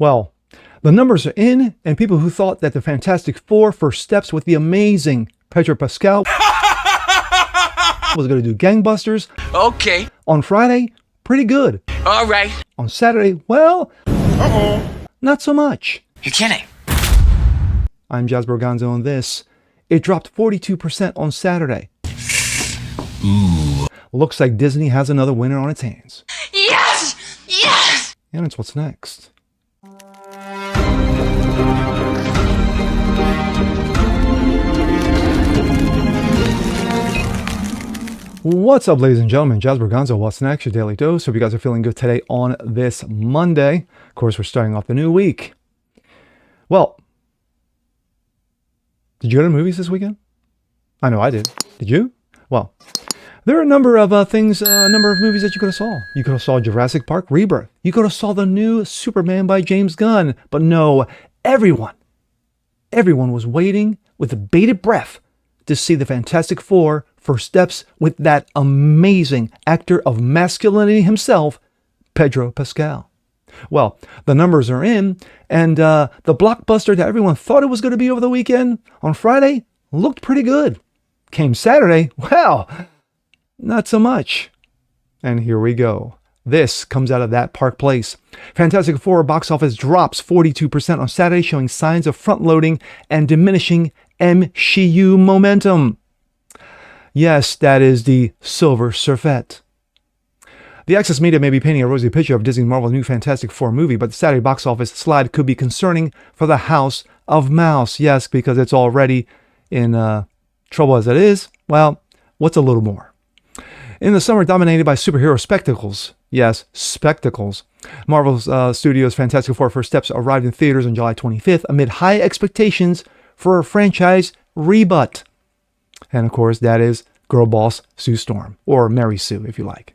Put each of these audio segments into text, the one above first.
Well, the numbers are in, and people who thought that the Fantastic Four First Steps with the amazing Pedro Pascal was going to do gangbusters. Okay. On Friday, pretty good. All right. On Saturday, well, not so much. You're kidding. I'm Jazz Borganzo, and this, it dropped 42% on Saturday. Ooh. Looks like Disney has another winner on its hands. Yes! Yes! And it's what's next. What's up, ladies and gentlemen? Jazz Borganzo, what's next? Your daily dose. Hope you guys are feeling good today on this Monday. Of course, we're starting off the new week. Well, did you go to the movies this weekend? I know I did. Did you? Well, there are a number of movies that you could have saw. You could have saw Jurassic Park Rebirth. You could have saw the new Superman by James Gunn. But no, everyone was waiting with bated breath to see the Fantastic Four First Steps with that amazing actor of masculinity himself, Pedro Pascal. Well, the numbers are in, and the blockbuster that everyone thought it was going to be over the weekend on Friday looked pretty good. Came Saturday, well, not so much. And here we go. This comes out of that Park Place. Fantastic Four box office drops 42% on Saturday, showing signs of front-loading and diminishing MCU momentum. Yes, that is the Silver Surfette. The Access Media may be painting a rosy picture of Disney Marvel's new Fantastic Four movie, but the Saturday box office slide could be concerning for the House of Mouse. Yes, because it's already in trouble as it is. Well, what's a little more? In the summer dominated by superhero spectacles, yes, spectacles, Marvel's Studios' Fantastic Four First Steps arrived in theaters on July 25th amid high expectations for a franchise reboot. And of course, that is girl boss Sue Storm, or Mary Sue, if you like.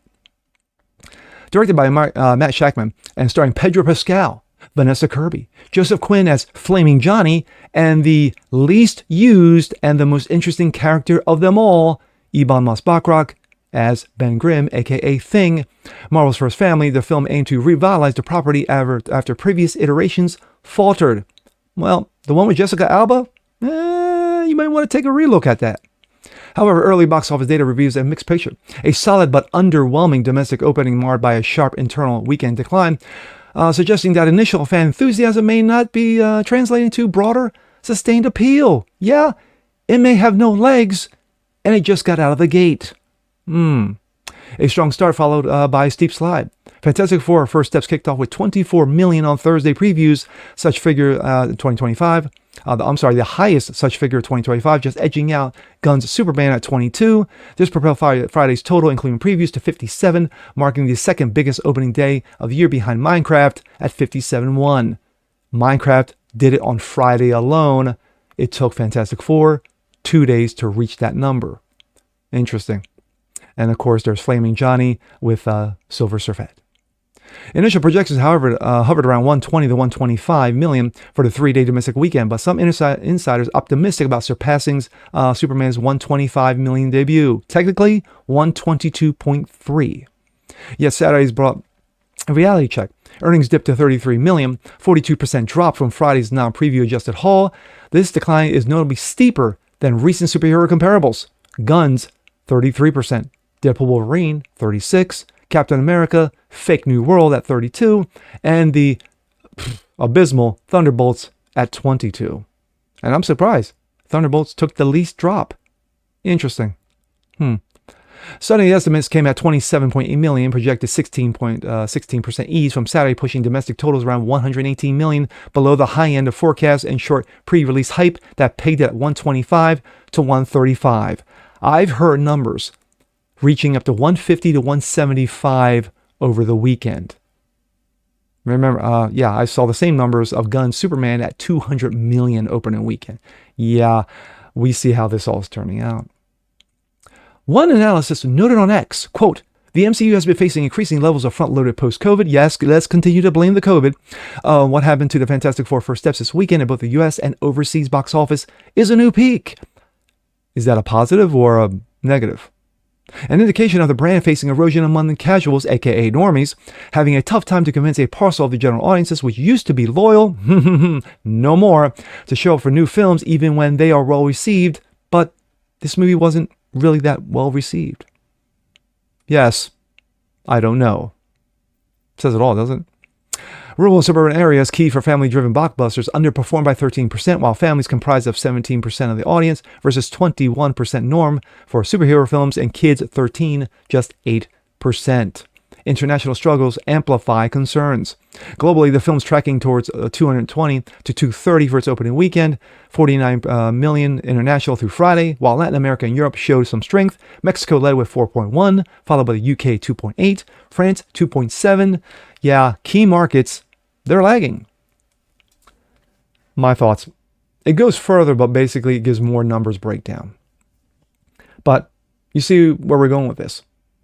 Directed by Matt Shakman and starring Pedro Pascal, Vanessa Kirby, Joseph Quinn as Flaming Johnny, and the least used and the most interesting character of them all, Ebon Moss-Bachrach, as Ben Grimm, aka Thing. Marvel's First Family, the film aimed to revitalize the property after previous iterations faltered. Well, the one with Jessica Alba? You might want to take a relook at that. However, early box office data reveals a mixed picture. A solid but underwhelming domestic opening marred by a sharp internal weekend decline, suggesting that initial fan enthusiasm may not be translating to broader, sustained appeal. Yeah, it may have no legs, and it just got out of the gate. A strong start followed by a steep slide. Fantastic Four First Steps kicked off with 24 million on Thursday previews, such figure 2025. The highest such figure of 2025, just edging out Gunn's Superman at 22. This propelled Friday's total, including previews, to 57, marking the second biggest opening day of the year behind Minecraft at 57.1. Minecraft did it on Friday alone. It took Fantastic Four 2 days to reach that number. Interesting. And of course, there's Flaming Johnny with Silver Surfette. Initial projections, however, hovered around 120 to 125 million for the 3-day domestic weekend, but some insiders optimistic about surpassing Superman's 125 million debut. Technically, 122.3. Yet Saturday's brought a reality check. Earnings dipped to 33 million, 42% drop from Friday's non-preview adjusted haul. This decline is notably steeper than recent superhero comparables. Guns, 33%. Deadpool Wolverine, 36%. Captain America, Fake New World at 32%. And the abysmal Thunderbolts at 22%. And I'm surprised. Thunderbolts took the least drop. Interesting. Sunday estimates came at 27.8 million, projected 16% ease from Saturday, pushing domestic totals around 118 million, below the high end of forecasts and short pre-release hype that pegged at 125 to 135. I've heard numbers reaching up to 150 to 175 over the weekend. Remember, I saw the same numbers of Gunn's Superman at 200 million opening weekend. Yeah, we see how this all is turning out. One analysis noted on X, quote, the MCU has been facing increasing levels of front-loaded post-COVID. Yes, let's continue to blame the COVID. What happened to the Fantastic Four First Steps this weekend in both the US and overseas box office is a new peak. Is that a positive or a negative? An indication of the brand facing erosion among the casuals, aka normies, having a tough time to convince a parcel of the general audiences which used to be loyal, no more, to show up for new films even when they are well received, but this movie wasn't really that well received. Yes, I don't know. Says it all, doesn't it? Rural and suburban areas, key for family-driven blockbusters, underperformed by 13%, while families comprised of 17% of the audience versus 21% norm for superhero films, and kids 13, just 8%. International struggles amplify concerns. Globally, the film's tracking towards 220 to 230 for its opening weekend, 49 million international through Friday, while Latin America and Europe showed some strength. Mexico led with 4.1, followed by the UK 2.8, France 2.7. Yeah, key markets, they're lagging. My thoughts. It goes further, but basically it gives more numbers breakdown. But you see where we're going with this.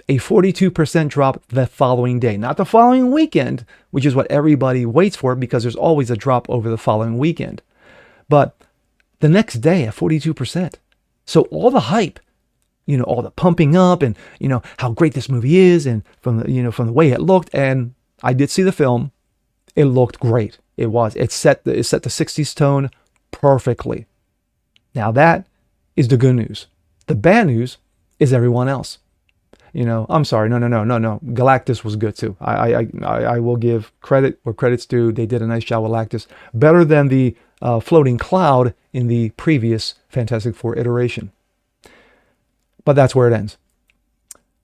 A 42% drop the following day, not the following weekend, which is what everybody waits for because there's always a drop over the following weekend. But the next day at 42%. So all the hype, all the pumping up and, how great this movie is and from the way it looked. And I did see the film. It looked great. It set the 60s tone perfectly. Now that is the good news. The bad news is everyone else. I'm sorry. No. Galactus was good too. I will give credit where credit's due. They did a nice job with Galactus. Better than the floating cloud in the previous Fantastic Four iteration. But that's where it ends.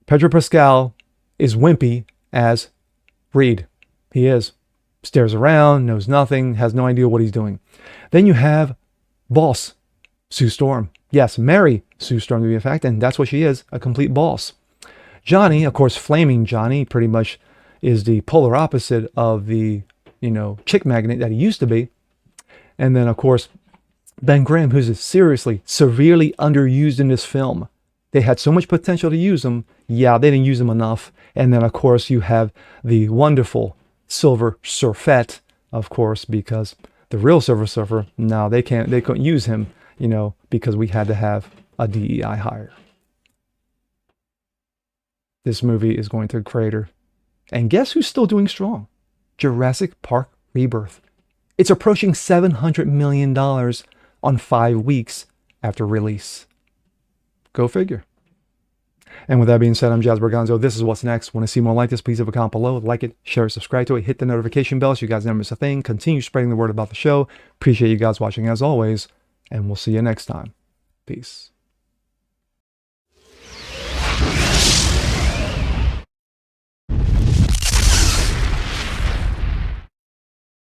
Pedro Pascal is wimpy as Reed. He is. Stares around, knows nothing, has no idea what he's doing. Then you have boss, Sue Storm. Yes, Mary Sue Storm to be a fact, and that's what she is, a complete boss. Johnny, of course, flaming Johnny, pretty much is the polar opposite of the, chick magnet that he used to be. And then, of course, Ben Grimm, who's seriously, severely underused in this film. They had so much potential to use him. Yeah, they didn't use him enough. And then, of course, you have the wonderful Silver Surfette, of course, because the real Silver Surfer, no, they couldn't use him, because we had to have a DEI hire. This movie is going to crater. And guess who's still doing strong? Jurassic Park Rebirth. It's approaching $700 million on 5 weeks after release. Go figure. And with that being said, I'm Jazz Berganzo. This is What's Next. Want to see more like this? Please leave a comment below. Like it, share it, subscribe to it, hit the notification bell so you guys never miss a thing. Continue spreading the word about the show. Appreciate you guys watching as always, and we'll see you next time. Peace.